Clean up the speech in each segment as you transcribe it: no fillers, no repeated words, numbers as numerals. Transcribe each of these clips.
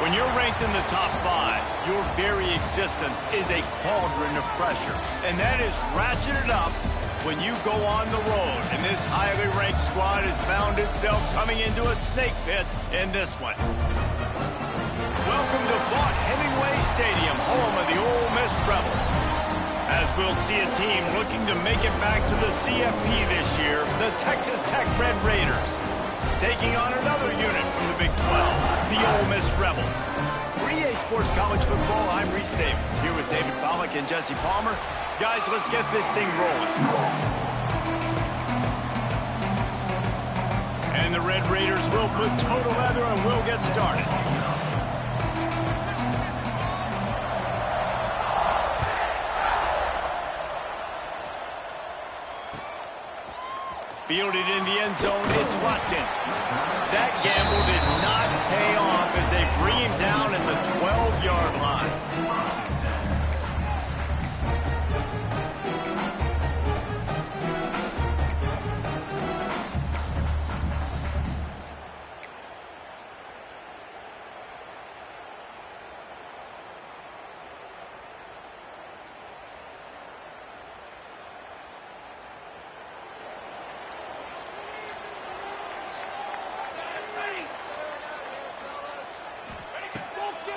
When you're ranked in the top 5, your very existence is a cauldron of pressure. And that is ratcheted up when you go on the road. And this highly ranked squad has found itself coming into a snake pit in this one. Welcome to Vaught Hemingway Stadium, home of the Ole Miss Rebels. As we'll see a team looking to make it back to the CFP this year, the Texas Tech Red Raiders, taking on another unit from the Big 12, the Ole Miss Rebels. For EA Sports College Football, I'm Reese Davis, here with David Pollack and Jesse Palmer. Guys, let's get this thing rolling. And the Red Raiders will put total leather and we'll get started. Fielded in the end zone, it's Watkins. That gamble did not pay off as they bring him down at the 12-yard line.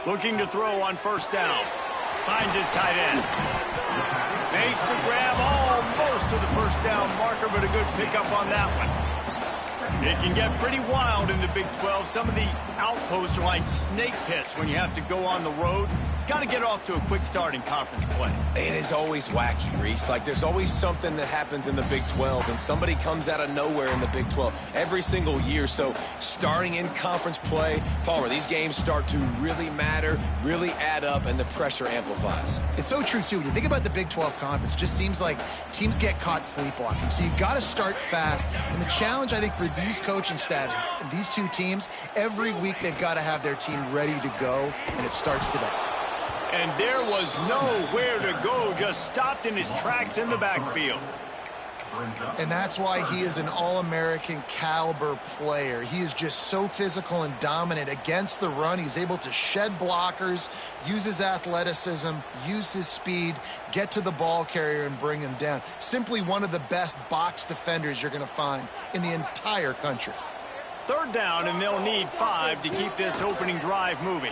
Looking to throw on first down. Finds his tight end. Makes the grab almost to the first down marker, but a good pickup on that one. It can get pretty wild in the Big 12. Some of these outposts are like snake pits when you have to go on the road. Got to get off to a quick start in conference play. It is always wacky, Reese. Like, there's always something that happens in the Big 12, and somebody comes out of nowhere in the Big 12 every single year. So, starting in conference play, Palmer, these games start to really matter, really add up, and the pressure amplifies. It's so true, too. When you think about the Big 12 Conference, it just seems like teams get caught sleepwalking. So, you've got to start fast. And the challenge, I think, for these coaching staffs, these two teams, every week they've got to have their team ready to go, and it starts today. And there was nowhere to go, just stopped in his tracks in the backfield. And that's why he is an All-American caliber player. He is just so physical and dominant against the run. He's able to shed blockers, use his athleticism, use his speed, get to the ball carrier and bring him down. Simply one of the best box defenders you're going to find in the entire country. Third down, and they'll need 5 to keep this opening drive moving.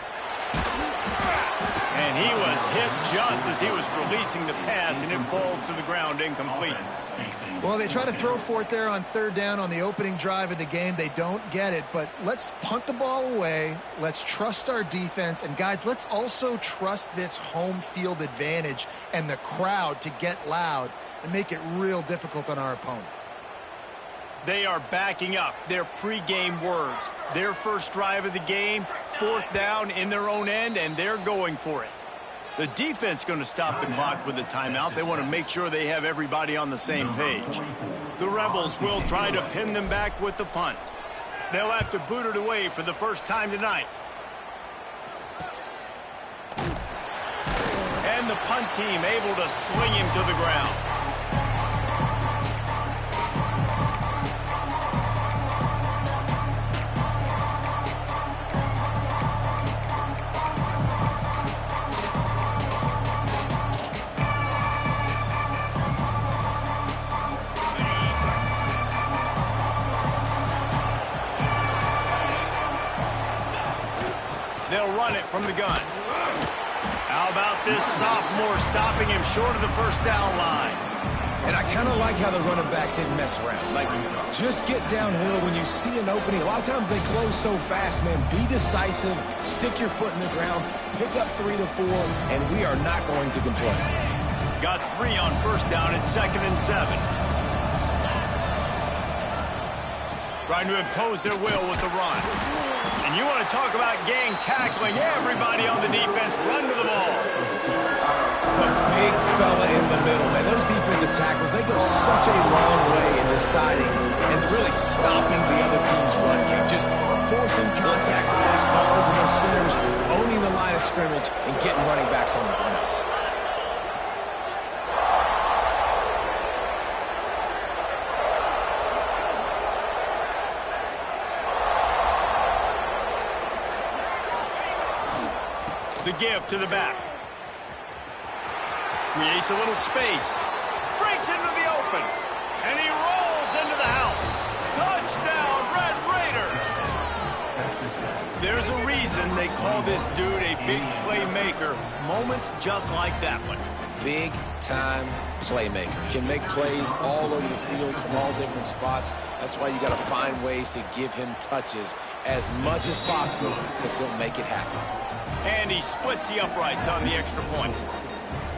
And he was hit just as he was releasing the pass, and it falls to the ground incomplete. Well, they try to throw for it there on third down on the opening drive of the game. They don't get it, but let's punt the ball away. Let's trust our defense. And, guys, let's also trust this home field advantage and the crowd to get loud and make it real difficult on our opponent. They are backing up their pregame words. Their first drive of the game, fourth down in their own end, and they're going for it. The defense going to stop the clock with a timeout. They want to make sure they have everybody on the same page. The Rebels will try to pin them back with the punt. They'll have to boot it away for the first time tonight. And the punt team able to sling him to the ground. They'll run it from the gun. How about this sophomore stopping him short of the first down line? And I kind of like how the running back didn't mess around. Like, just get downhill when you see an opening. A lot of times they close so fast, man. Be decisive, stick your foot in the ground, pick up 3 to 4, and we are not going to complain. Got 3 on first down at 2nd and 7. Trying to impose their will with the run. And you want to talk about gang tackling. Everybody on the defense run to the ball. The big fella in the middle, man. Those defensive tackles, they go such a long way in deciding and really stopping the other team's run game. Just forcing contact with those guards and those centers, owning the line of scrimmage, and getting running backs on the ground. The give to the back. Creates a little space. Breaks into the open. And he rolls into the house. Touchdown, Red Raiders! There's a reason they call this dude a big playmaker. Moments just like that one. Big-time playmaker. Can make plays all over the field from all different spots. That's why you got to find ways to give him touches as much as possible because he'll make it happen. And he splits the uprights on the extra point.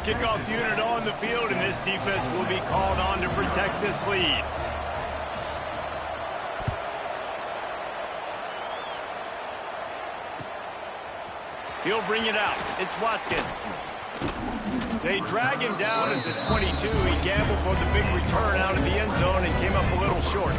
Kickoff unit on the field, and this defense will be called on to protect this lead. He'll bring it out. It's Watkins. They drag him down at the 22. He gambled for the big return out of the end zone and came up a little short.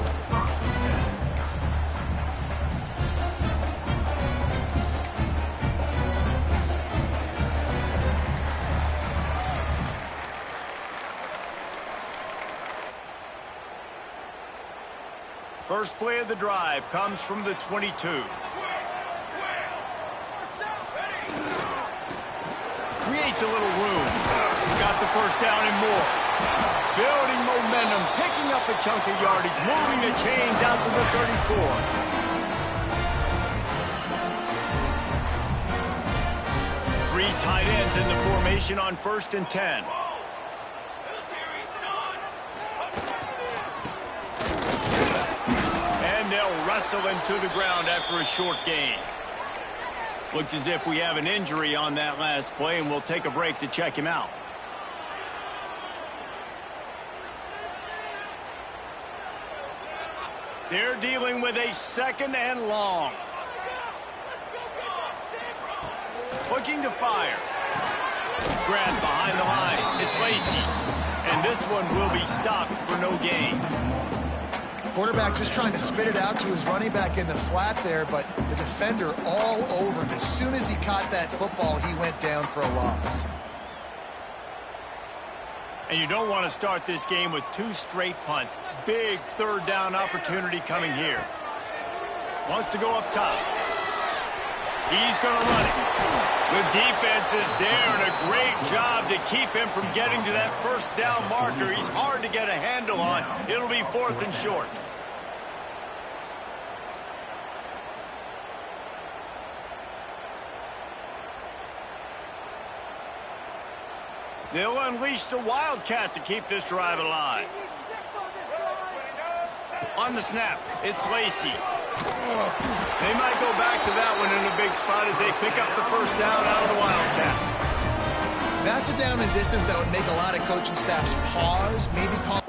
First play of the drive comes from the 22. Creates a little room. Got the first down and more. Building momentum, picking up a chunk of yardage, moving the chains out to the 34. Three tight ends in the formation on 1st and 10. And they'll wrestle him to the ground after a short gain. Looks as if we have an injury on that last play, and we'll take a break to check him out. They're dealing with a 2nd and long. Looking to fire. Grab behind the line. It's Lacy. And this one will be stopped for no gain. Quarterback just trying to spit it out to his running back in the flat there, but the defender all over him. As soon as he caught that football, he went down for a loss. And you don't want to start this game with 2 straight punts. Big 3rd down opportunity coming here. Wants to go up top. He's going to run it. The defense is there, and a great job to keep him from getting to that 1st down marker. He's hard to get a handle on. It'll be 4th and short. They'll unleash the Wildcat to keep this drive alive. On the snap, it's Lacy. They might go back to that one in a big spot as they pick up the 1st down out of the Wildcat. That's a down and distance that would make a lot of coaching staffs pause, maybe call.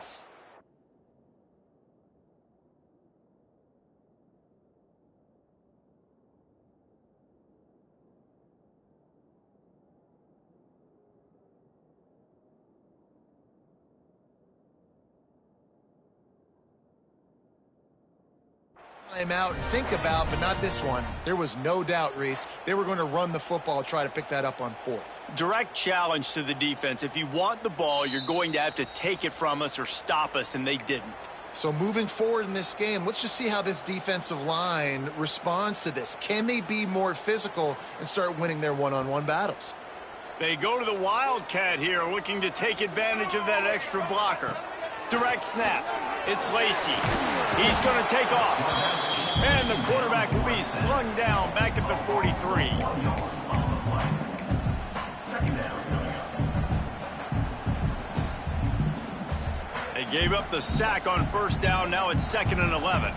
Time out and think about, but not this one. There was no doubt, Reese, they were going to run the football, try to pick that up on 4th. Direct challenge to the defense. If you want the ball, you're going to have to take it from us or stop us, and they didn't. So moving forward in this game, let's just see how this defensive line responds to this. Can they be more physical and start winning their one-on-one battles? They go to the Wildcat here, looking to take advantage of that extra blocker. Direct snap. It's Lacy. He's going to take off. And the quarterback will be slung down back at the 43. They gave up the sack on 1st down. Now it's 2nd and 11.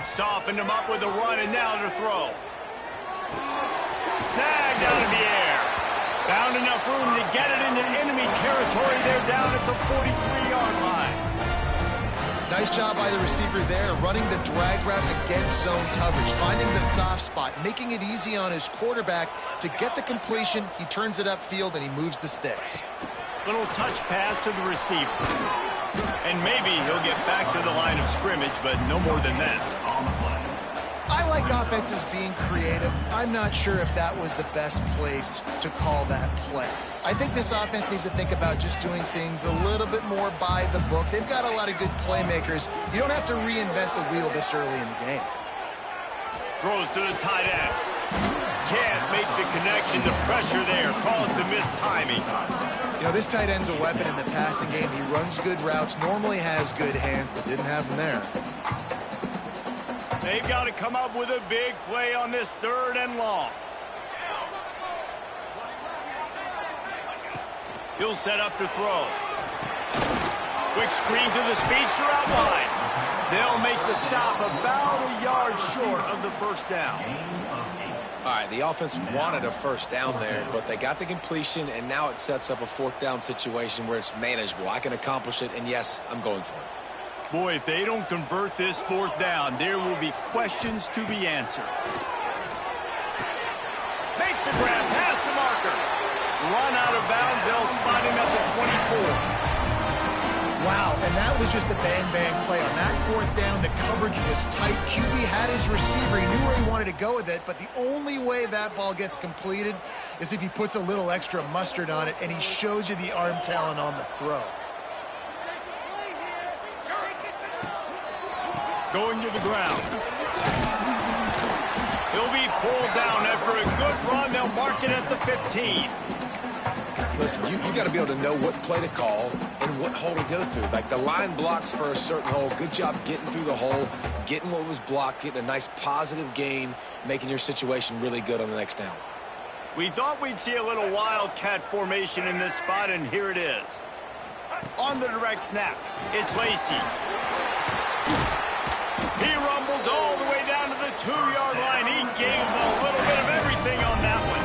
Softened him up with a run, and now to throw. Snagged out of the air. Found enough room to get it into enemy territory. They're down at the 43-yard line. Nice job by the receiver there, running the drag route against zone coverage, finding the soft spot, making it easy on his quarterback to get the completion. He turns it upfield, and he moves the sticks. Little touch pass to the receiver. And maybe he'll get back to the line of scrimmage, but no more than that. I like offenses being creative. I'm not sure if that was the best place to call that play. I think this offense needs to think about just doing things a little bit more by the book. They've got a lot of good playmakers. You don't have to reinvent the wheel this early in the game. Throws to the tight end. can't make the connection. The pressure there caused the missed timing. You know, this tight end's a weapon in the passing game. He runs good routes, normally has good hands, but didn't have them there. They've got to come up with a big play on this 3rd and long. He'll set up to throw. Quick screen to the speedster out wide. They'll make the stop about a yard short of the first down. All right, the offense wanted a first down there, but they got the completion, and now it sets up a 4th down situation where it's manageable. I can accomplish it, and yes, I'm going for it. Boy, if they don't convert this 4th down, there will be questions to be answered. Makes a grab past the marker. Run out of bounds. They'll spot him at the 24. Wow, and that was just a bang-bang play. On that 4th down, the coverage was tight. QB had his receiver. He knew where he wanted to go with it, but the only way that ball gets completed is if he puts a little extra mustard on it, and he shows you the arm talent on the throw. Going to the ground. He'll be pulled down after a good run. They'll mark it at the 15. Listen, you got to be able to know what play to call and what hole to go through. Like, the line blocks for a certain hole. Good job getting through the hole, getting what was blocked, getting a nice positive gain, making your situation really good on the next down. We thought we'd see a little wildcat formation in this spot, and here it is. On the direct snap, it's Lacey. He rumbles all the way down to the 2-yard line. He gave a little bit of everything on that one.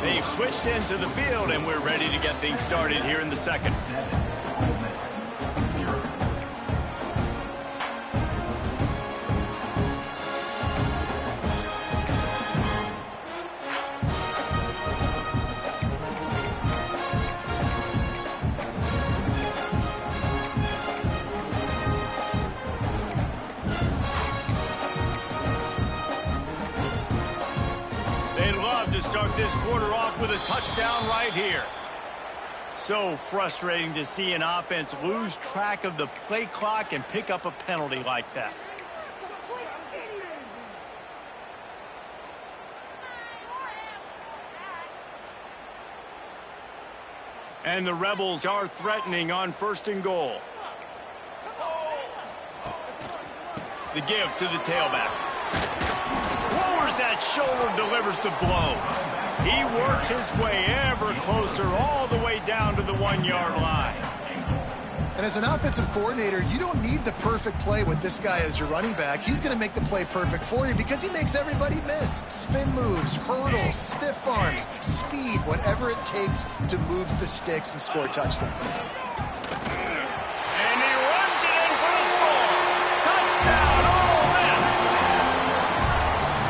They've switched into the field, and we're ready to get things started here in the 2nd. To start this quarter off with a touchdown right here. So frustrating to see an offense lose track of the play clock and pick up a penalty like that. And the Rebels are threatening on 1st and goal. The give to the tailback. Lowers that shoulder, delivers the blow. He works his way ever closer all the way down to the 1-yard line. And as an offensive coordinator, you don't need the perfect play with this guy as your running back. He's going to make the play perfect for you because he makes everybody miss. Spin moves, hurdles, stiff arms, speed, whatever it takes to move the sticks and score a touchdown. And he runs it in for the score. Touchdown, Ole Miss.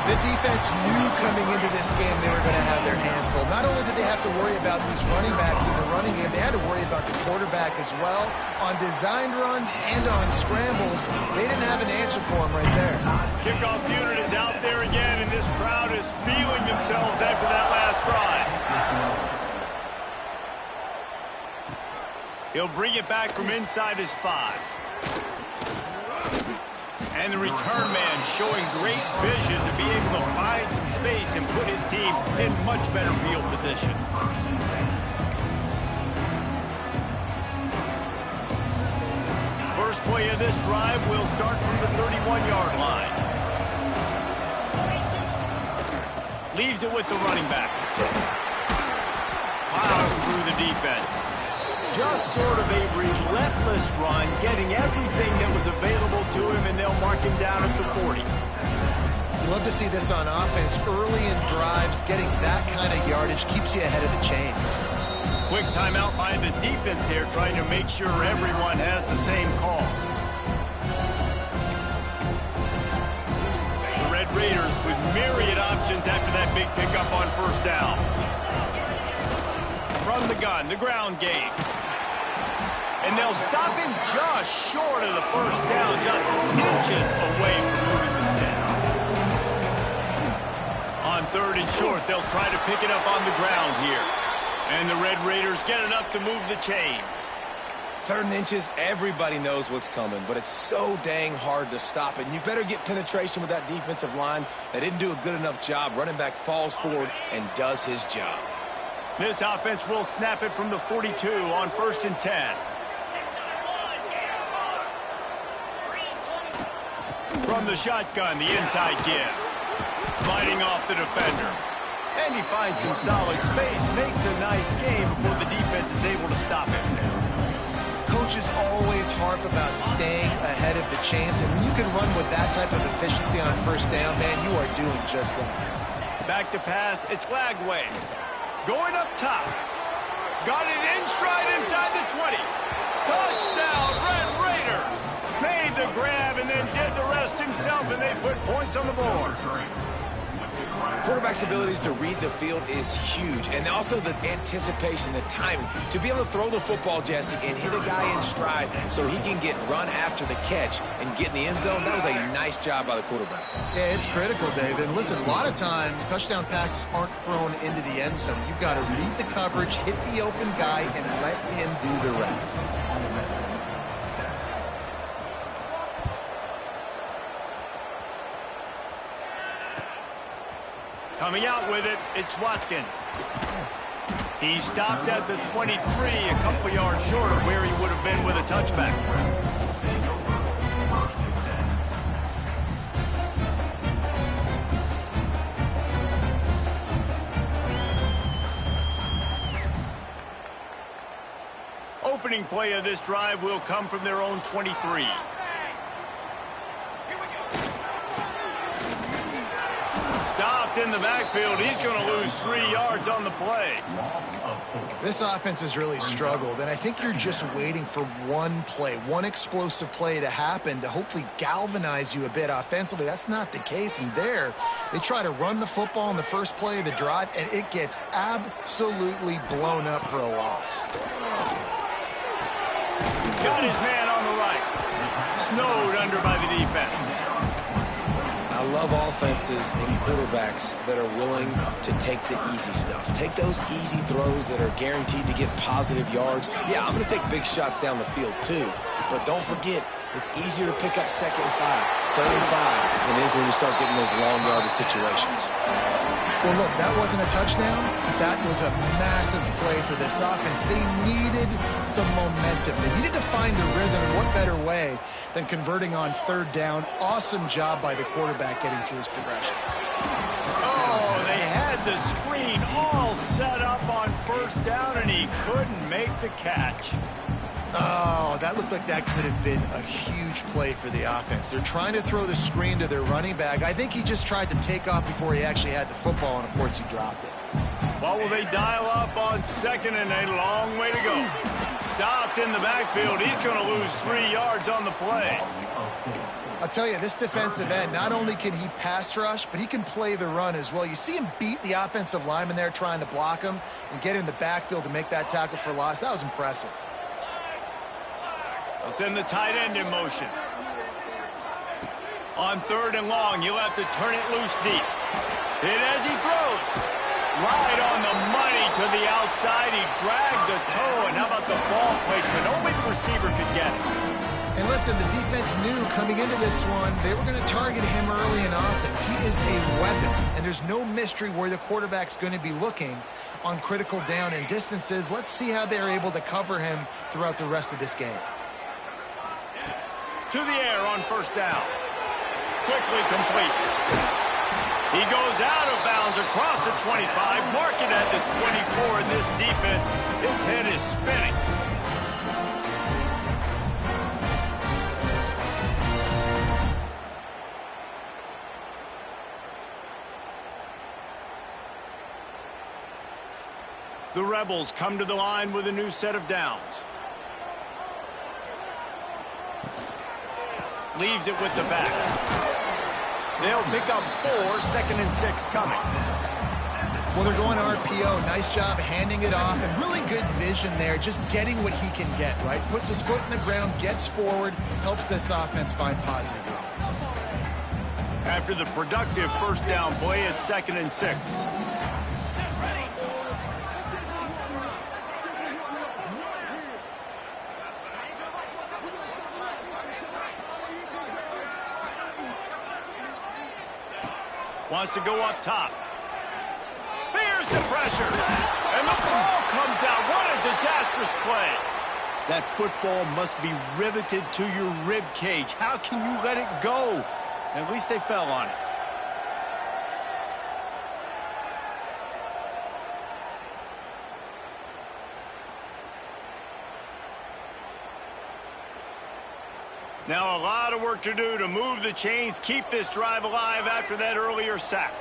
The defense knew coming into this game they were going to have their hands full. Not only did they have to worry about these running backs in the running game, they had to worry about the quarterback as well. On designed runs and on scrambles, they didn't have an answer for him right there. Kickoff unit is out there again, and this crowd is feeling themselves after that last drive. He'll bring it back from inside his 5. And the return man showing great vision to be able to find some space and put his team in much better field position. First play of this drive will start from the 31-yard line. Leaves it with the running back. Plows through the defense. Just sort of a relentless run, getting everything that was available to him, and they'll mark him down at the 40. You love to see this on offense. Early in drives, getting that kind of yardage keeps you ahead of the chains. Quick timeout by the defense there, trying to make sure everyone has the same call. The Red Raiders with myriad options after that big pickup on 1st down. From the gun, the ground game. And they'll stop him just short of the 1st down, just inches away from moving the sticks. On 3rd and short, they'll try to pick it up on the ground here. And the Red Raiders get enough to move the chains. 3rd and inches, everybody knows what's coming, but it's so dang hard to stop it. And you better get penetration with that defensive line. They didn't do a good enough job. Running back falls forward and does his job. This offense will snap it from the 42 on 1st and 10. From the shotgun, the inside give. Fighting off the defender. And he finds some solid space, makes a nice game before the defense is able to stop him. Coaches always harp about staying ahead of the chains, and when you can run with that type of efficiency on 1st down, man, you are doing just that. Back to pass, it's Lagway. Going up top. Got it in stride inside the 20. Touchdown, Red Raiders! Made the grab and then did the rest himself, and they put points on the board. Quarterback's abilities to read the field is huge, and also the anticipation, the timing. To be able to throw the football, Jesse, and hit a guy in stride so he can get run after the catch and get in the end zone, that was a nice job by the quarterback. Yeah, it's critical, David. And listen, a lot of times, touchdown passes aren't thrown into the end zone. You've got to read the coverage, hit the open guy, and let him do the rest. Coming out with it, it's Watkins. He stopped at the 23, a couple yards short of where he would have been with a touchback. Opening play of this drive will come from their own 23. Stopped in the backfield. He's going to lose 3 yards on the play. This offense has really struggled, and I think you're just waiting for one play, one explosive play to happen to hopefully galvanize you a bit offensively. That's not the case, and there they try to run the football in the first play of the drive, and it gets absolutely blown up for a loss. Got his man on the right. Snowed under by the defense. I love offenses and quarterbacks that are willing to take the easy stuff. Take those easy throws that are guaranteed to get positive yards. Yeah, I'm going to take big shots down the field too. But don't forget, it's easier to pick up 2nd and 5, 3rd and 5 than it is when you start getting those long yardage situations. Well, look, that wasn't a touchdown. That was a massive play for this offense. They needed some momentum. They needed to find a rhythm, and what better way than converting on 3rd down. Awesome job by the quarterback getting through his progression. Oh, they had the screen all set up on 1st down, and he couldn't make the catch. Oh, that looked like that could have been a huge play for the offense. They're trying to throw the screen to their running back. I think he just tried to take off before he actually had the football, and of course he dropped it. Well, will they dial up on 2nd and a long way to go? Stopped in the backfield. He's going to lose 3 yards on the play. I'll tell you, this defensive end, not only can he pass rush, but he can play the run as well. You see him beat the offensive lineman there trying to block him and get in the backfield to make that tackle for loss. That was impressive. They'll send the tight end in motion. On 3rd and long, he'll have to turn it loose deep. Hit as he throws. Right on the money to the outside. He dragged the toe, and how about the ball placement? Only the receiver could get it. And listen, the defense knew coming into this one, they were going to target him early and often. He is a weapon, and there's no mystery where the quarterback's going to be looking on critical down and distances. Let's see how they're able to cover him throughout the rest of this game. To the air on 1st down. Quickly complete. He goes out of bounds across the 25, mark it at the 24, and this defense, its head is spinning. The Rebels come to the line with a new set of downs. Leaves it with the back. They'll pick up 4, 2nd and 6 coming. Well, they're going RPO. Nice job handing it off, and really good vision there, just getting what he can get, right? Puts his foot in the ground, gets forward, helps this offense find positive yards. After the productive 1st down play, it's 2nd and 6. Wants to go up top. Here's the pressure. And the ball comes out. What a disastrous play. That football must be riveted to your rib cage. How can you let it go? At least they fell on it. Now a lot of work to do to move the chains, keep this drive alive after that earlier sack.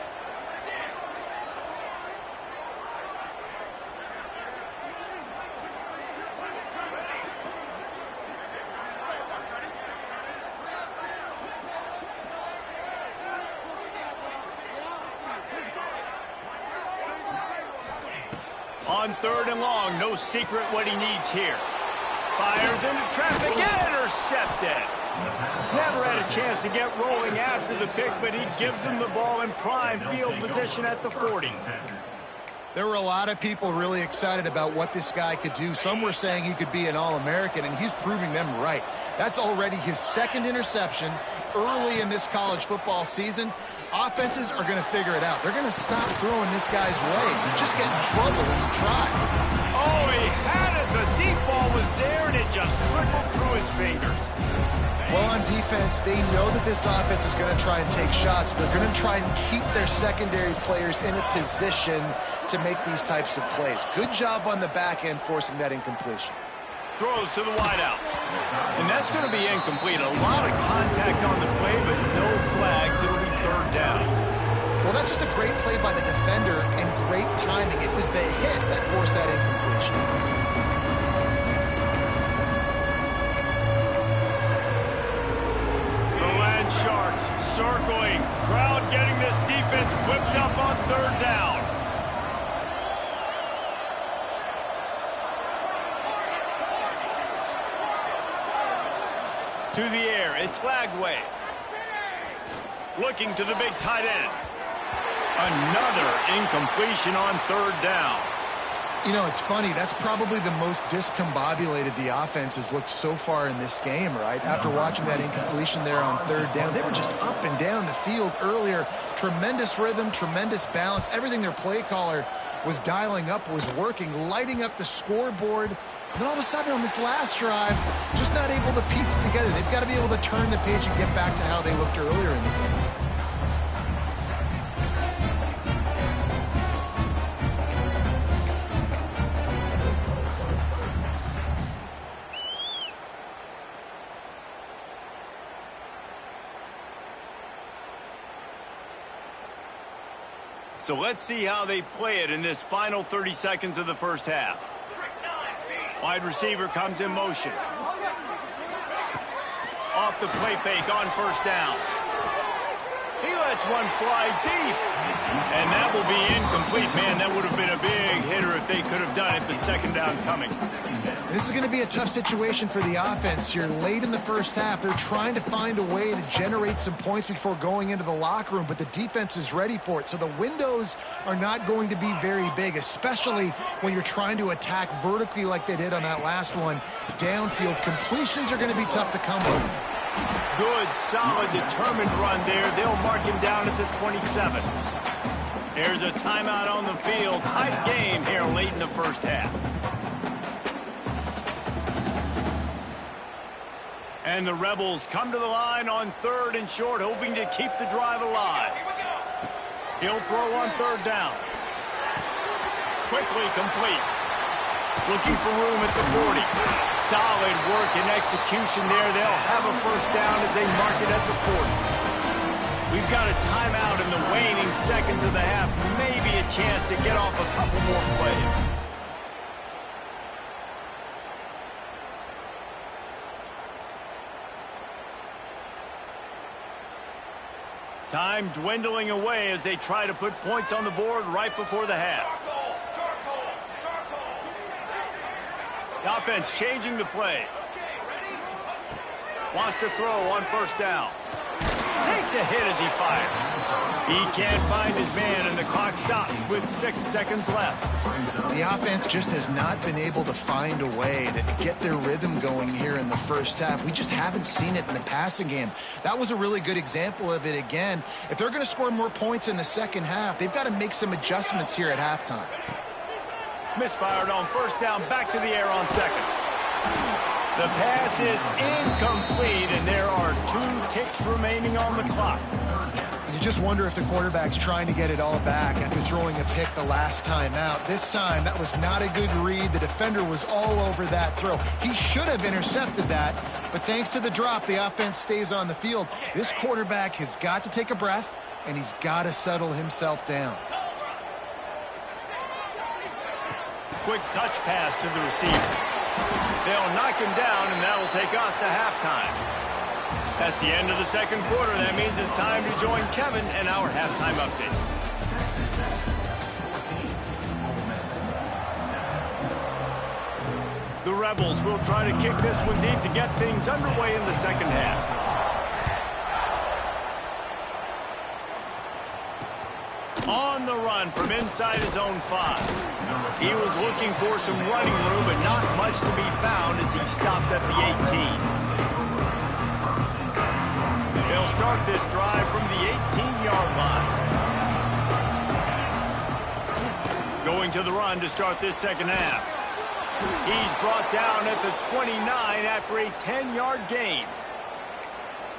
On 3rd and long, no secret what he needs here. Fires into traffic and intercepted. Never had a chance to get rolling after the pick, but he gives them the ball in prime field position at the 40. There were a lot of people really excited about what this guy could do. Some were saying he could be an All-American, and he's proving them right. That's already his 2nd interception early in this college football season. Offenses are going to figure it out. They're going to stop throwing this guy's way. You just get in trouble when you try. Oh, he had it. The deep ball was there, and it just trickled through his fingers. Well, on defense, they know that this offense is going to try and take shots. They're going to try and keep their secondary players in a position to make these types of plays. Good job on the back end forcing that incompletion. Throws to the wideout. And that's going to be incomplete. A lot of contact on the play, but no flags. It'll be 3rd down. Well, that's just a great play by the defender and great timing. It was the hit that forced that incompletion. Sharks circling. Crowd getting this defense whipped up on 3rd down. To the air, it's Lagway. Looking to the big tight end. Another incompletion on 3rd down. You know, it's funny. That's probably the most discombobulated the offense has looked so far in this game, right? After watching that incompletion there on 3rd down, they were just up and down the field earlier. Tremendous rhythm, tremendous balance. Everything their play caller was dialing up was working, lighting up the scoreboard. And then all of a sudden on this last drive, just not able to piece it together. They've got to be able to turn the page and get back to how they looked earlier in the game. So let's see how they play it in this final 30 seconds of the first half. Wide receiver comes in motion. Off the play fake on 1st down. He lets one fly deep. And that will be incomplete. Man, that would have been a big hitter if they could have done it, but 2nd down coming. This is going to be a tough situation for the offense here. Late in the first half, they're trying to find a way to generate some points before going into the locker room, but the defense is ready for it. So the windows are not going to be very big, especially when you're trying to attack vertically like they did on that last one. Downfield completions are going to be tough to come by. Good, solid, determined run there. They'll mark him down at the 27. There's a timeout on the field. Tight game here late in the first half. And the Rebels come to the line on 3rd and short, hoping to keep the drive alive. He'll throw on 3rd down. Quickly complete. Looking for room at the 40. Solid work and execution there. They'll have a 1st down as they mark it at the 40. We've got a timeout in the waning seconds of the half. Maybe a chance to get off a couple more plays. Time dwindling away as they try to put points on the board right before the half. The offense changing the play. Wants to throw on 1st down. Takes a hit as he fires. He can't find his man, and the clock stops with 6 seconds left. The offense just has not been able to find a way to get their rhythm going here in the first half. We just haven't seen it in the passing game. That was a really good example of it again. If they're going to score more points in the second half, they've got to make some adjustments here at halftime. Misfired on first down, back to the air on second. The pass is incomplete, and there are 2 ticks remaining on the clock. You just wonder if the quarterback's trying to get it all back after throwing a pick the last time out. This time, that was not a good read. The defender was all over that throw. He should have intercepted that, but thanks to the drop, the offense stays on the field. This quarterback has got to take a breath, and he's got to settle himself down. Quick touch pass to the receiver. They'll knock him down, and that'll take us to halftime. That's the end of the second quarter. That means it's time to join Kevin and our halftime update. The Rebels will try to kick this one deep to get things underway in the second half. On the run from inside his own 5. He was looking for some running room, but not much to be found as he stopped at the 18. They'll start this drive from the 18-yard line. Going to the run to start this second half. He's brought down at the 29 after a 10-yard gain.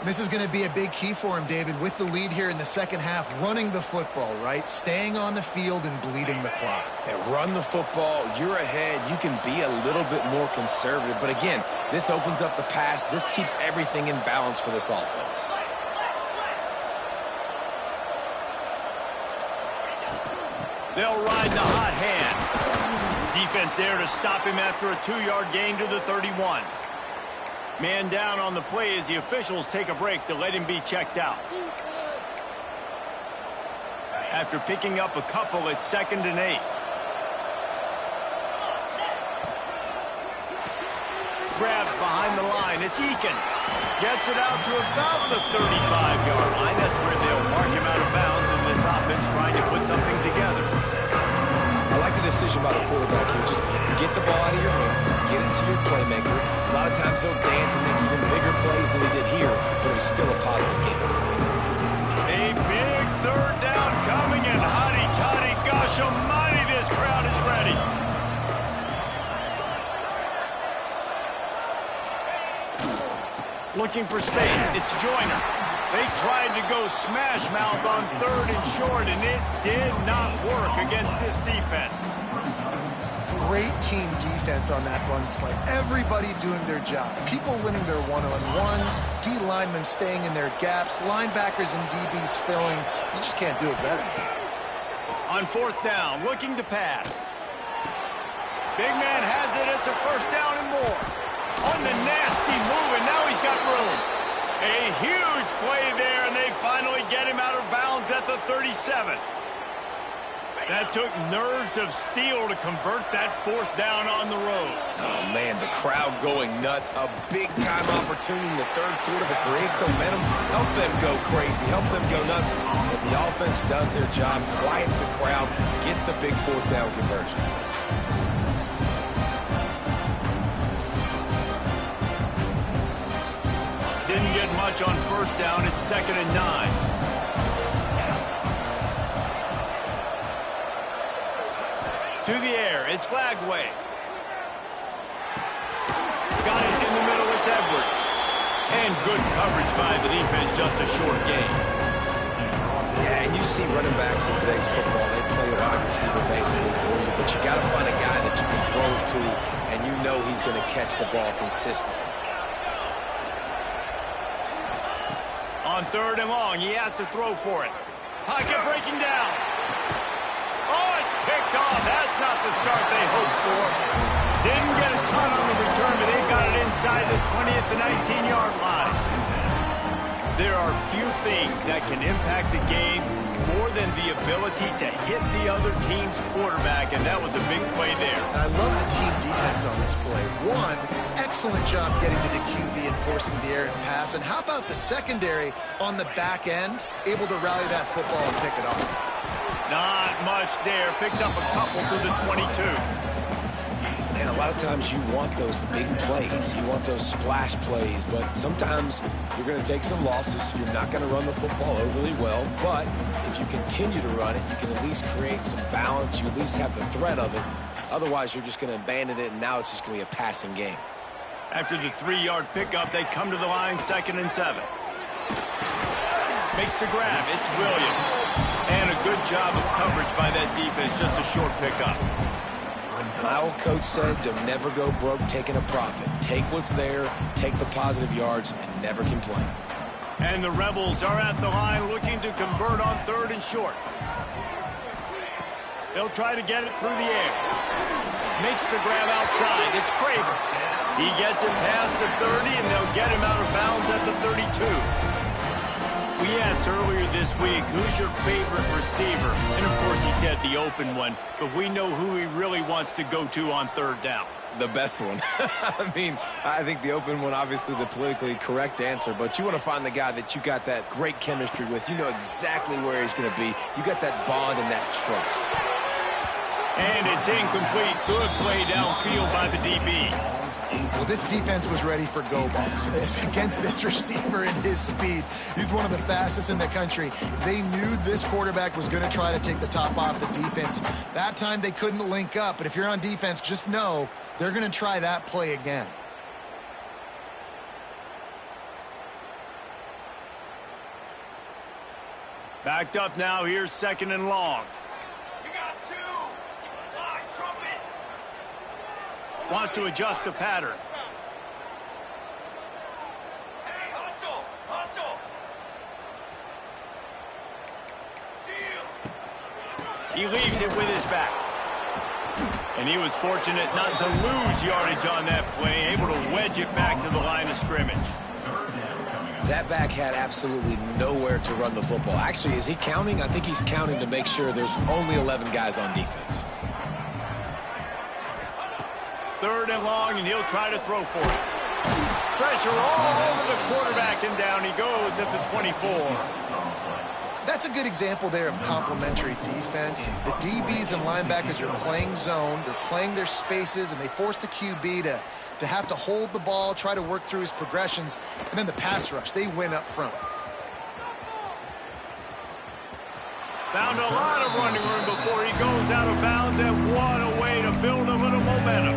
This is going to be a big key for him, David, with the lead here in the second half, running the football, right? Staying on the field and bleeding the clock. And run the football, you're ahead, you can be a little bit more conservative. But again, this opens up the pass. This keeps everything in balance for this offense. They'll ride the hot hand. Defense there to stop him after a 2-yard gain to the 31. Man down on the play as the officials take a break to let him be checked out. After picking up a couple, it's 2nd and 8. Grabbed behind the line. It's Eakin. Gets it out to about the 35-yard line. That's where they'll mark him out of bounds, and this offense trying to put something together. I like the decision by the quarterback here. Just get the ball out of your hands. Get it to your playmaker. A lot of times he'll dance and make even bigger plays than he did here, but it was still a positive game. A big 3rd down coming, and hotty-toddy, gosh almighty, this crowd is ready. Looking for space. It's Joyner. They tried to go smash mouth on 3rd and short, and it did not work against this defense. Great team defense on that run play. Everybody doing their job. People winning their one-on-ones, D linemen staying in their gaps, linebackers and DBs filling. You just can't do it better. On 4th down, looking to pass. Big man has it. It's a 1st down and more. On the nasty move, and now he's got room. A huge play there, and they finally get him out of bounds at the 37. That took nerves of steel to convert that 4th down on the road. Oh, man, the crowd going nuts. A big-time opportunity in the 3rd quarter to create some momentum. Help them go crazy. Help them go nuts. But the offense does their job, quiets the crowd, gets the big 4th down conversion. Didn't get much on 1st down. It's 2nd and 9. To the air, it's Glagway. Got it in the middle, it's Edwards. And good coverage by the defense, just a short gain. Yeah, and you see running backs in today's football, they play a wide receiver basically for you, but you got to find a guy that you can throw it to, and you know he's going to catch the ball consistently. On 3rd and long, he has to throw for it. Pocket breaking down. Oh, it's picked off. That's not the start they hoped for. Didn't get a ton on the return, but they got it inside the 20 at the 19-yard line. There are few things that can impact the game more than the ability to hit the other team's quarterback, and that was a big play there. And I love the team defense on this play. One, excellent excellent job getting to the QB and forcing the errant pass. And how about the secondary on the back end, able to rally that football and pick it off? Not much there. Picks up a couple to the 22. And a lot of times you want those big plays. You want those splash plays. But sometimes you're going to take some losses. You're not going to run the football overly well. But if you continue to run it, you can at least create some balance. You at least have the threat of it. Otherwise, you're just going to abandon it, and now it's just going to be a passing game. After the 3-yard pickup, they come to the line, 2nd and 7. Makes the grab. It's Williams. And a good job of coverage by that defense. Just a short pickup. My old coach said to never go broke taking a profit. Take what's there, take the positive yards, and never complain. And the Rebels are at the line looking to convert on 3rd and short. They'll try to get it through the air. Makes the grab outside. It's Craver. He gets it past the 30, and they'll get him out of bounds at the 32. We asked earlier this week, who's your favorite receiver? And, of course, he said the open one. But we know who he really wants to go to on 3rd down. The best one. I mean, I think the open one, obviously the politically correct answer, but you want to find the guy that you got that great chemistry with. You know exactly where he's going to be. You got that bond and that trust. And it's incomplete. Good play downfield by the DB. Well, this defense was ready for go balls against this receiver and his speed. He's one of the fastest in the country. They knew this quarterback was going to try to take the top off the defense. That time they couldn't link up, but if you're on defense, just know they're going to try that play again. Backed up now. Here's 2nd and long. Wants to adjust the pattern. Hey, hustle! He leaves it with his back. And he was fortunate not to lose yardage on that play, able to wedge it back to the line of scrimmage. That back had absolutely nowhere to run the football. Actually, is he counting? I think he's counting to make sure there's only 11 guys on defense. 3rd and long, and he'll try to throw for it. Pressure all over the quarterback, and down he goes at the 24. That's a good example there of complementary defense. The DBs and linebackers are playing zone, they're playing their spaces, and they force the QB to have to hold the ball, try to work through his progressions, and then the pass rush, they win up front. Found a lot of running room before he goes out of bounds, and what a way to build a little momentum.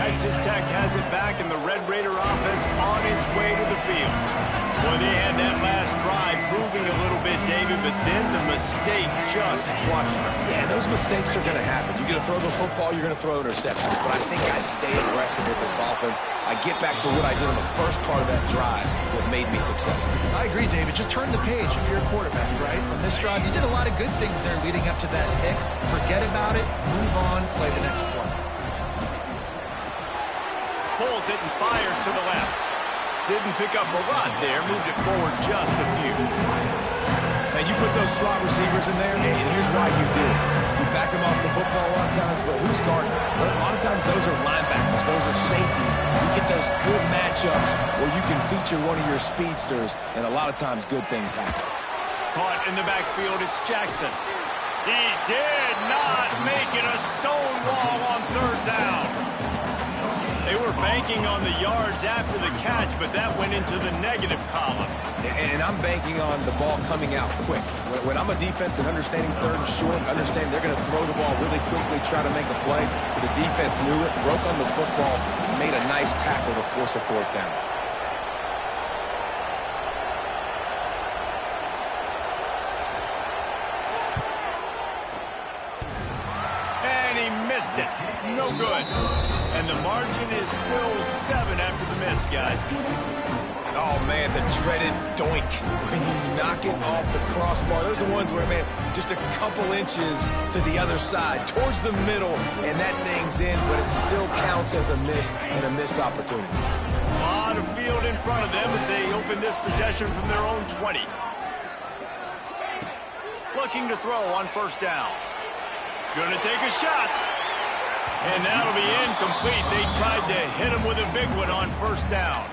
Texas Tech has it back, and the Red Raider offense on its way to the field. Well, they had that last drive moving a little bit, David, but then the mistake just crushed them. Yeah, those mistakes are going to happen. You're going to throw the football, you're going to throw interceptions. But I think I stay aggressive with this offense. I get back to what I did on the first part of that drive that made me successful. I agree, David. Just turn the page if you're a quarterback, right? On this drive, you did a lot of good things there leading up to that pick. Forget about it, move on, play the next play. Pulls it and fires to the left. Didn't pick up a lot there. Moved it forward just a few. And you put those slot receivers in there, and here's why you do it. You back them off the football a lot of times, but who's guarding them? A lot of times those are linebackers. Those are safeties. You get those good matchups where you can feature one of your speedsters, and a lot of times good things happen. Caught in the backfield. It's Jackson. He did not make it a stone wall on 3rd down. They were banking on the yards after the catch, but that went into the negative column. And I'm banking on the ball coming out quick. When I'm a defense and understanding 3rd and short, understand they're going to throw the ball really quickly, try to make a play. The defense knew it, broke on the football, made a nice tackle to force a 4th down. And he missed it. No good. And the margin is still 7 after the miss, guys. Oh, man, the dreaded doink. When you knock it off the crossbar, those are ones where, man, just a couple inches to the other side, towards the middle, and that thing's in, but it still counts as a missed and a missed opportunity. A lot of field in front of them as they open this possession from their own 20. Looking to throw on 1st down. Gonna take a shot. And that'll be incomplete. They tried to hit him with a big one on first down.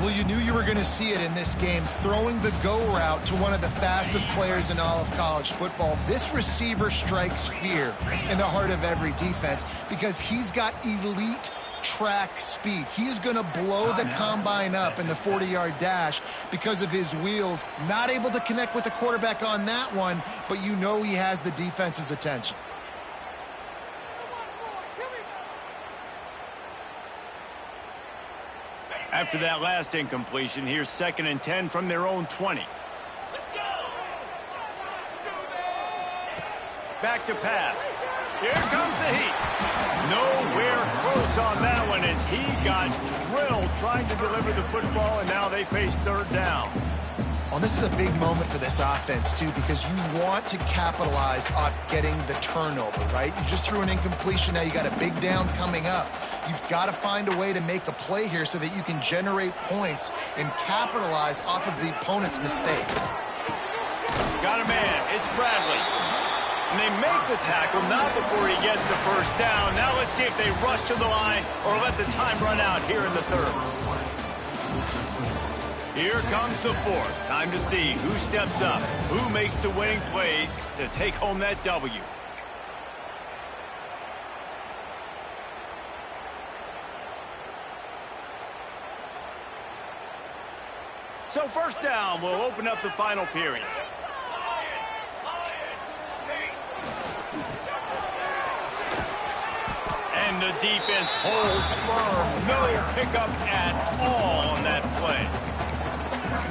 Well, you knew you were going to see it in this game, throwing the go route to one of the fastest players in all of college football. This receiver strikes fear in the heart of every defense because he's got elite track speed. He is going to blow the combine up in the 40-yard dash because of his wheels. Not able to connect with the quarterback on that one, but you know he has the defense's attention. After that last incompletion, here's 2nd and 10 from their own 20. Let's go. Back to pass. Here comes the heat. Nowhere close on that one as he got drilled trying to deliver the football, and now they face 3rd down. Well, this is a big moment for this offense, too, because you want to capitalize off getting the turnover, right? You just threw an incompletion. Now you got a big down coming up. You've got to find a way to make a play here so that you can generate points and capitalize off of the opponent's mistake. Got a man. It's Bradley. And they make the tackle, not before he gets the first down. Now let's see if they rush to the line or let the time run out here in the 3rd. Here comes the 4th. Time to see who steps up, who makes the winning plays to take home that W. So 1st down will open up the final period. And the defense holds firm. No pickup at all on that play.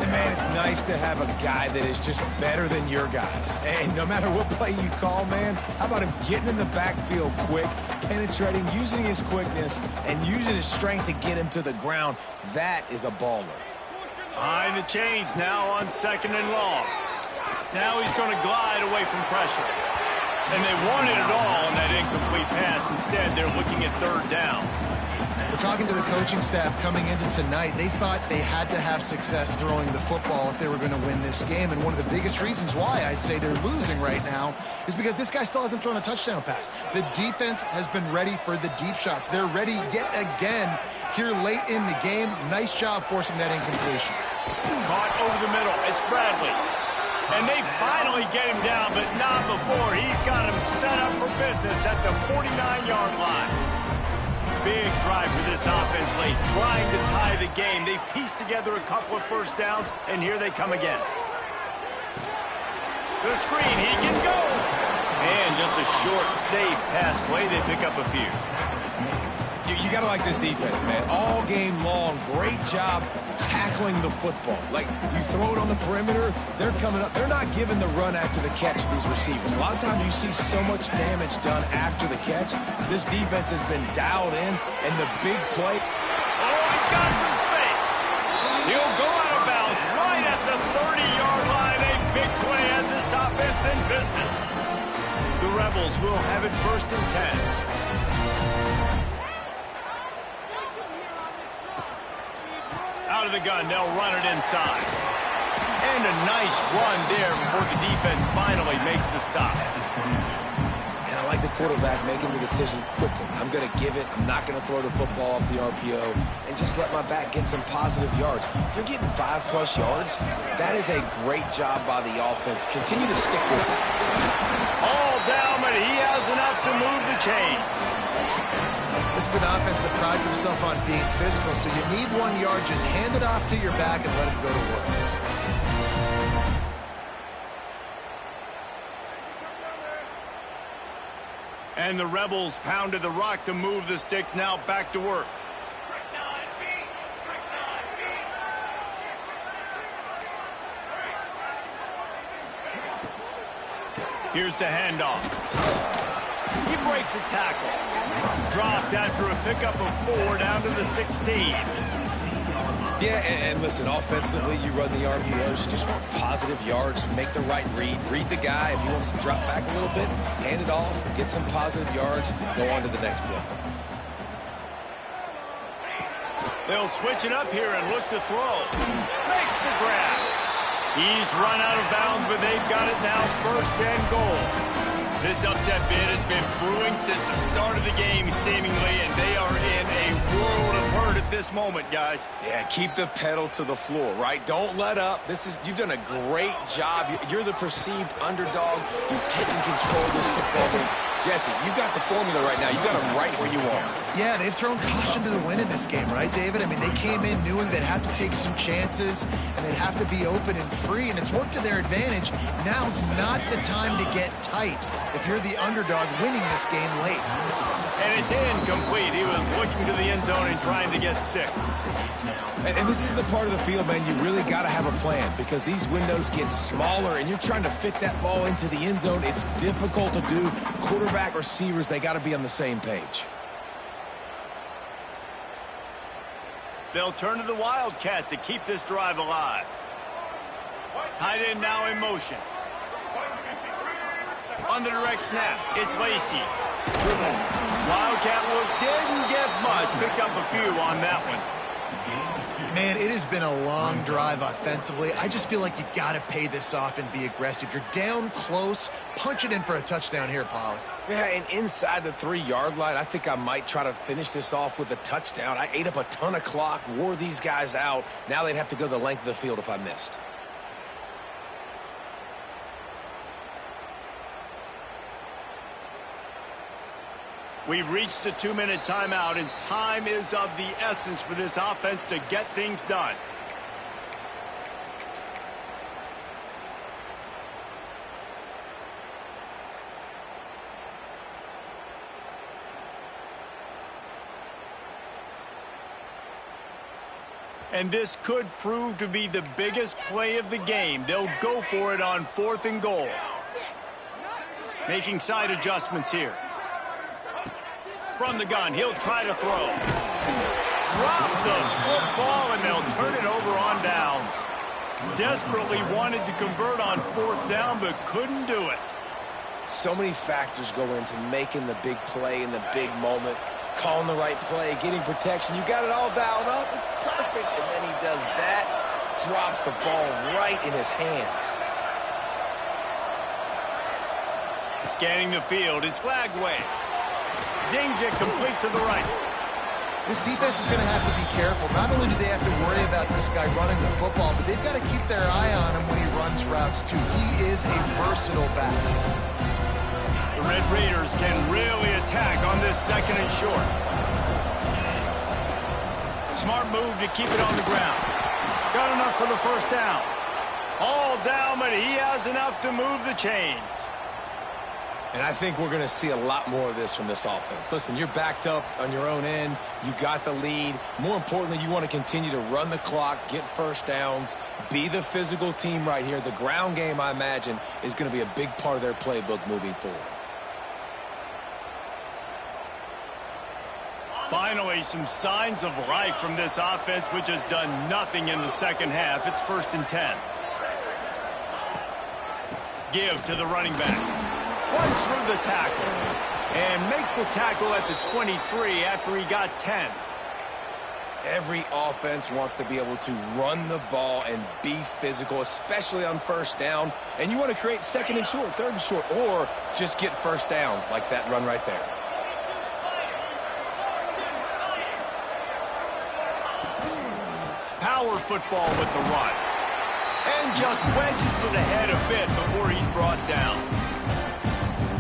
And man, it's nice to have a guy that is just better than your guys. And no matter what play you call, man, how about him getting in the backfield quick, penetrating, using his quickness, and using his strength to get him to the ground? That is a baller. Behind the chains now on 2nd and long. Now he's going to glide away from pressure. And they wanted it all on that incomplete pass. Instead, they're looking at 3rd down. We're talking to the coaching staff coming into tonight. They thought they had to have success throwing the football if they were going to win this game. And one of the biggest reasons why I'd say they're losing right now is because this guy still hasn't thrown a touchdown pass. The defense has been ready for the deep shots. They're ready yet again here late in the game. Nice job forcing that incompletion. Caught over the middle. It's Bradley. And they finally get him down, but not before. He's got him set up for business at the 49-yard line. Big drive for this offense late, trying to tie the game. They pieced together a couple of first downs, and here they come again. The screen, he can go. And just a short, safe pass play. They pick up a few. You got to like this defense, man. All game long, great job tackling the football. Like, you throw it on the perimeter, they're coming up. They're not giving the run after the catch to these receivers. A lot of times you see so much damage done after the catch. This defense has been dialed in, and the big play. Oh, he's got some space. He'll go out of bounds right at the 30-yard line. A big play has this offense in business. The Rebels will have it 1st and 10. Out of the gun, they'll run it inside. And a nice run there before the defense finally makes the stop. And I like the quarterback making the decision quickly. I'm going to give it. I'm not going to throw the football off the RPO and just let my back get some positive yards. You're getting 5+ yards. That is a great job by the offense. Continue to stick with it. All down, but he has enough to move the chains. This is an offense that prides himself on being physical, so you need 1 yard. Just hand it off to your back and let him go to work. And the Rebels pounded the rock to move the sticks, now back to work. Here's the handoff. He breaks a tackle. Dropped after a pickup of 4 down to the 16. Yeah, and listen, offensively, you run the RPOs. You just want positive yards, make the right read. Read the guy. If he wants to drop back a little bit, hand it off, get some positive yards, go on to the next play. They'll switch it up here and look to throw. Makes the grab. He's run out of bounds, but they've got it now 1st and goal. This upset bid has been brewing since the start of the game, seemingly, and they are in a world of hurt at this moment, guys. Yeah, keep the pedal to the floor, right? Don't let up. You've done a great job. You're the perceived underdog. You've taken control of this football game. Jesse, you've got the formula right now. You got them right where you want them. Yeah, they've thrown caution to the wind in this game, right, David? I mean, they came in knowing they'd have to take some chances and they'd have to be open and free, and it's worked to their advantage. Now's not the time to get tight if you're the underdog winning this game late. And it's incomplete. He was looking to the end zone and trying to get 6. And this is the part of the field, man, you really got to have a plan because these windows get smaller and you're trying to fit that ball into the end zone. It's difficult to do. Quarterback, receivers, they got to be on the same page. They'll turn to the Wildcat to keep this drive alive. Tight end now in motion. On the direct snap, it's Lacey. Wildcat look didn't get much. Picked up a few on that one. Man, it has been a long drive offensively. I just feel like you got to pay this off and be aggressive. You're down close. Punch it in for a touchdown here, Pollock. Yeah, and inside the 3-yard line, I think I might try to finish this off with a touchdown. I ate up a ton of clock, wore these guys out. Now they'd have to go the length of the field if I missed. We've reached the 2-minute timeout, and time is of the essence for this offense to get things done. And this could prove to be the biggest play of the game. They'll go for it on 4th and goal. Making side adjustments here. From the gun, he'll try to throw. Drop the football, and they'll turn it over on downs. Desperately wanted to convert on 4th down, but couldn't do it. So many factors go into making the big play in the big moment. Calling the right play, getting protection. You got it all dialed up. It's perfect. And then he does that, drops the ball right in his hands. Scanning the field, it's Flagway. Zings it complete to the right. This defense is going to have to be careful. Not only do they have to worry about this guy running the football, but they've got to keep their eye on him when he runs routes, too. He is a versatile back. The Red Raiders can really attack on this 2nd and short. Smart move to keep it on the ground. Got enough for the 1st down. All down, but he has enough to move the chains. And I think we're going to see a lot more of this from this offense. Listen, you're backed up on your own end. You got the lead. More importantly, you want to continue to run the clock, get 1st downs, be the physical team right here. The ground game, I imagine, is going to be a big part of their playbook moving forward. Finally, some signs of life from this offense, which has done nothing in the 2nd half. It's 1st and 10. Give to the running back. Runs through the tackle and makes the tackle at the 23 after he got 10. Every offense wants to be able to run the ball and be physical, especially on 1st down. And you want to create 2nd and short, 3rd and short, or just get 1st downs like that run right there. Power football with the run. And just wedges it ahead a bit before he's brought down.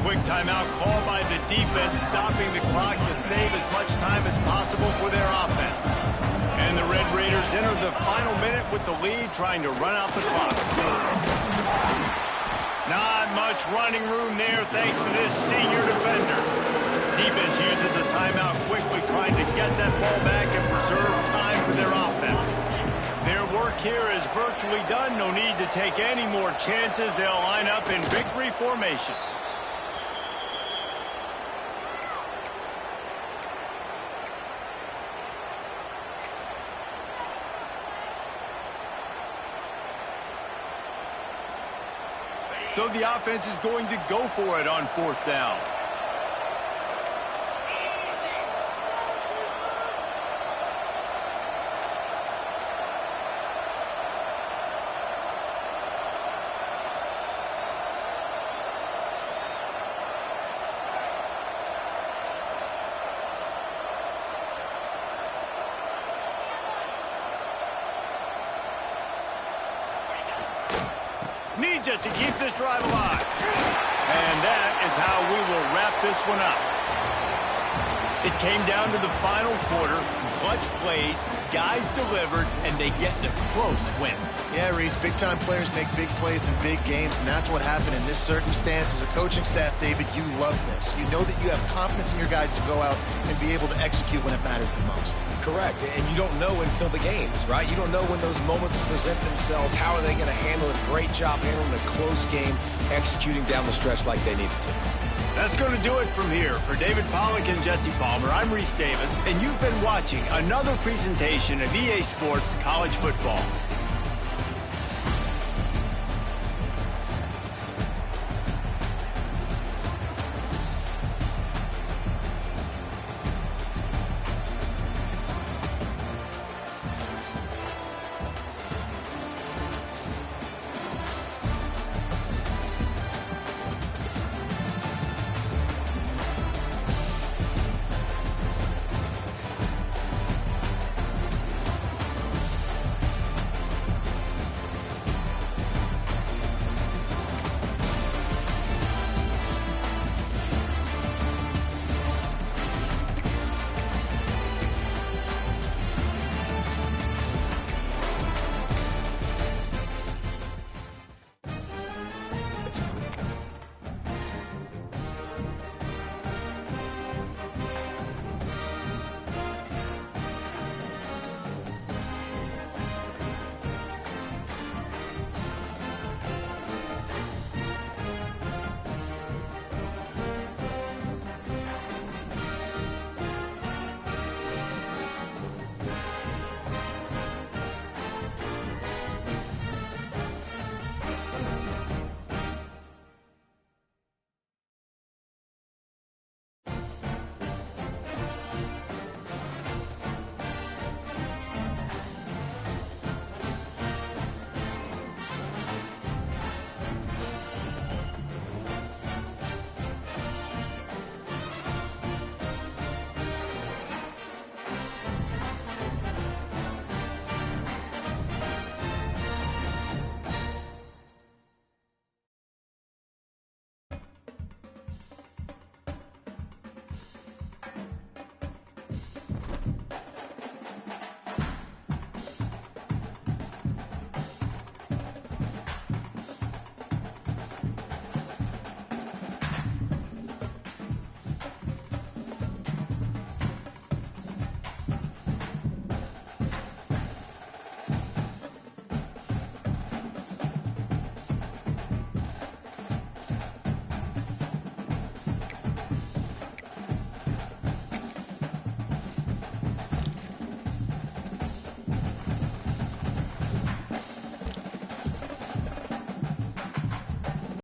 Quick timeout called by the defense, stopping the clock to save as much time as possible for their offense. And the Red Raiders enter the final minute with the lead, trying to run out the clock. Not much running room there thanks to this senior defender. Defense uses a timeout quickly, trying to get that ball back and preserve time for their offense. Their work here is virtually done. No need to take any more chances. They'll line up in victory formation. So the offense is going to go for it on 4th down. Needs it to keep this drive alive. And that is how we will wrap this one up. It came down to the final quarter. Clutch plays, guys delivered, and they get a close win. Yeah, Reese, big-time players make big plays in big games, and that's what happened in this circumstance. As a coaching staff, David, you love this. You know that you have confidence in your guys to go out and be able to execute when it matters the most. Correct, and you don't know until the games, right? You don't know when those moments present themselves. How are they going to handle it? Great job handling a close game, executing down the stretch like they needed to. That's going to do it from here. For David Pollack and Jesse Palmer, I'm Reese Davis, and you've been watching another presentation of EA Sports College Football.